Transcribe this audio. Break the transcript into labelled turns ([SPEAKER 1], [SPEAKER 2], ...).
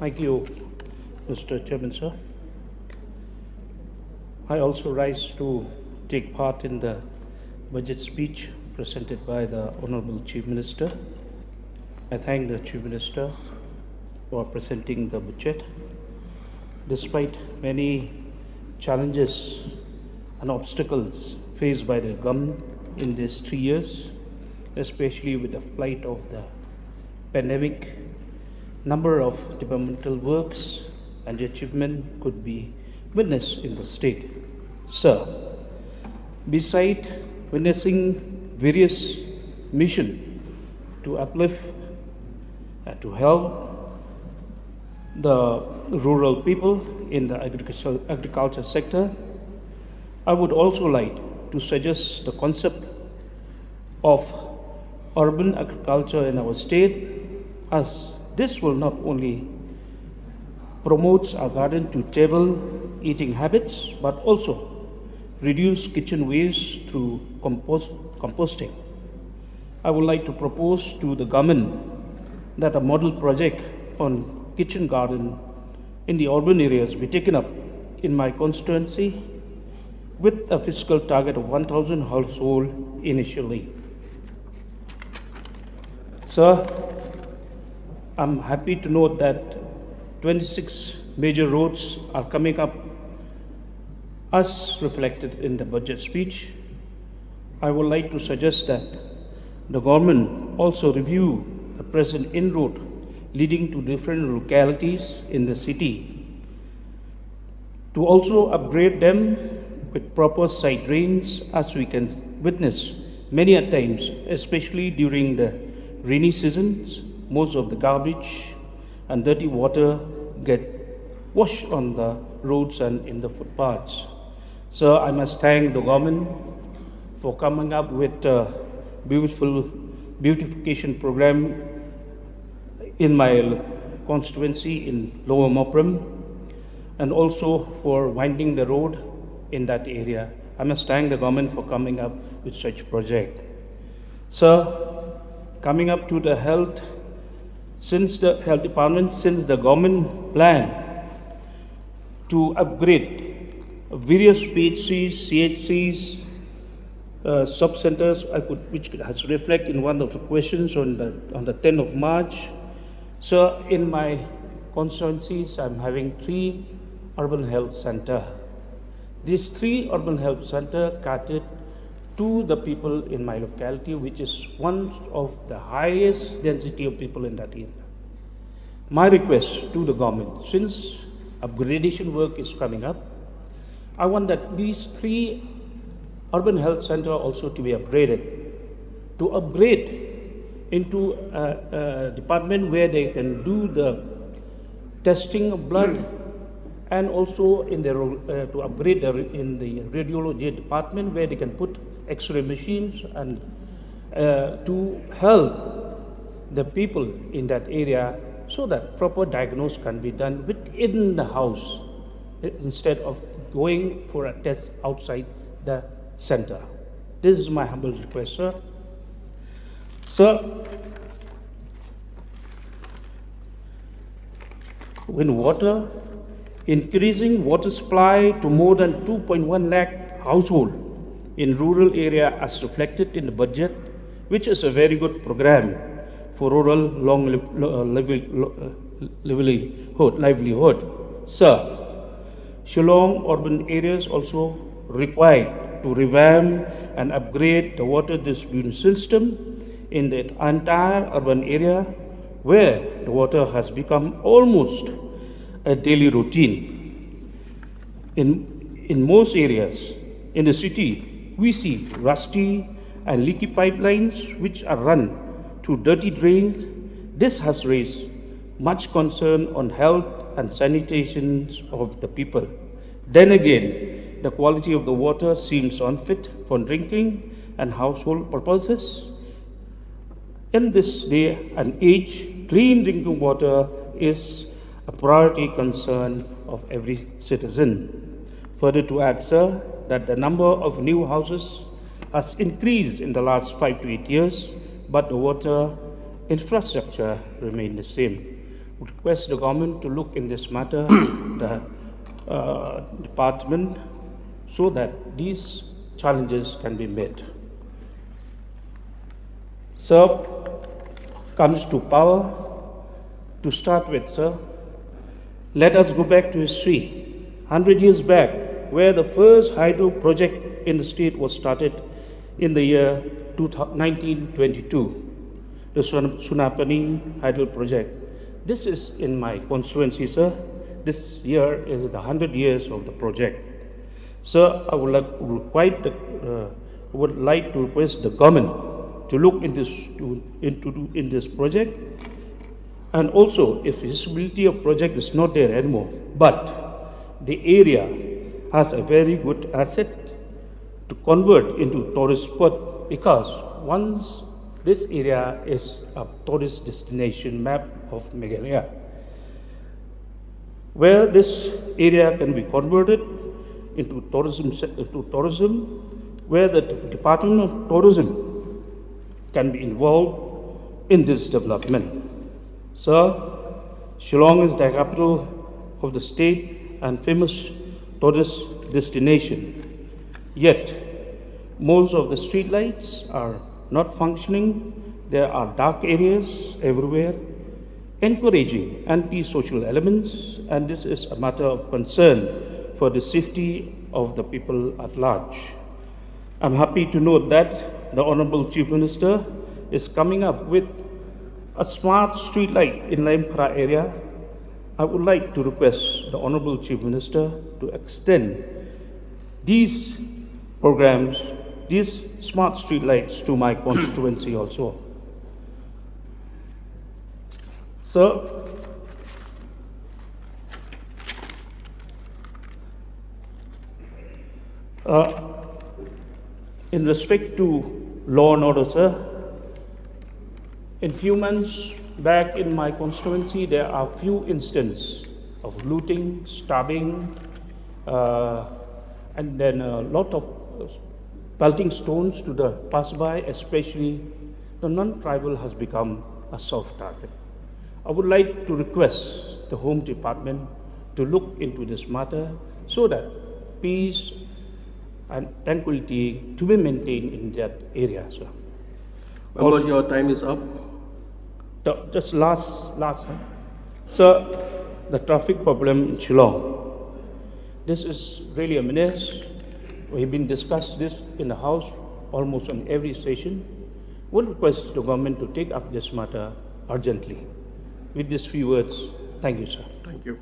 [SPEAKER 1] Thank you, Mr. Chairman, sir. I also rise to take part in the budget speech presented by the Honorable Chief Minister. I thank the Chief Minister for presenting the budget. Despite many challenges and obstacles faced by the government in these 3 years, especially with the plight of the pandemic, number of developmental works and achievement could be witnessed in the state. Sir, beside witnessing various missions to uplift and to help the rural people in the agriculture sector, I would also like to suggest the concept of urban agriculture in our state, as this will not only promote our garden to table eating habits but also reduce kitchen waste through composting. I would like to propose to the government that a model project on kitchen garden in the urban areas be taken up in my constituency with a fiscal target of 1,000 households initially. Sir, I'm happy to note that 26 major roads are coming up as reflected in the budget speech. I would like to suggest that the government also review the present in-road leading to different localities in the city, to also upgrade them with proper side drains, as we can witness many a times, especially during the rainy seasons. Most of the garbage and dirty water get washed on the roads and in the footpaths. So I must thank the government for coming up with a beautiful beautification program in my constituency in Lower Mopram, and also for winding the road in that area. I must thank the government for coming up with such project. Sir, coming up to the health, since the health department, since the government plan to upgrade various PHCs, CHCs, sub-centers, which has reflected in one of the questions on the 10th of March. So in my constituencies, I'm having 3 urban health centers. These 3 urban health centers catered to the people in my locality, which is one of the highest density of people in that area. My request to the government, since upgradation work is coming up, I want that these 3 urban health centers also to be upgraded, to upgrade into a department where they can do the testing of blood, and also in the, to upgrade in the radiology department where they can put X-ray machines, and to help the people in that area so that proper diagnosis can be done within the house instead of going for a test outside the center. This is my humble request, sir. Sir, when water, increasing water supply to more than 2.1 lakh households in rural area as reflected in the budget, which is a very good program for rural long livelihood. Sir, Shillong urban areas also required to revamp and upgrade the water distribution system in the entire urban area, where the water has become almost a daily routine. In most areas in the city, we see rusty and leaky pipelines which are run through dirty drains. This has raised much concern on health and sanitation of the people. Then again, the quality of the water seems unfit for drinking and household purposes. In this day and age, clean drinking water is a priority concern of every citizen. Further to add, sir, that the number of new houses has increased in the last 5 to 8 years, but the water infrastructure remained the same. request the government to look in this matter, the department, so that these challenges can be met. Sir, comes to power. To start with, sir, let us go back to history. 100 years back, where the first hydro project in the state was started in the year 1922, the Sunapani Hydro Project. This is in my constituency, sir. This year is the 100 years of the project. Sir, I would like to request the government to look into this project, and also if feasibility of project is not there anymore, but the area has a very good asset to convert into tourist spot, because once this area is a tourist destination map of Meghalaya, where this area can be converted into tourism, where the Department of Tourism can be involved in this development. Sir, Shillong is the capital of the state and famous tourist destination. Yet, most of the street lights are not functioning. There are dark areas everywhere, encouraging anti-social elements, and this is a matter of concern for the safety of the people at large. I'm happy to note that the Honorable Chief Minister is coming up with a smart street light in Lamphara area. I would like to request the Honorable Chief Minister to extend these programs, these smart street lights, to my constituency also. Sir, in respect to law and order, sir, in few months back in my constituency, there are few instances of looting, stabbing, and then a lot of pelting stones to the passerby, especially the non-tribal has become a soft target. I would like to request the Home Department to look into this matter so that peace and tranquility to be maintained in that area, sir.
[SPEAKER 2] Member, your time is up.
[SPEAKER 1] Just last, sir, the traffic problem in Shillong. This is really a menace. We've been discussing this in the House almost on every session. Would request the government to take up this matter urgently. With these few words, thank you, sir.
[SPEAKER 2] Thank you.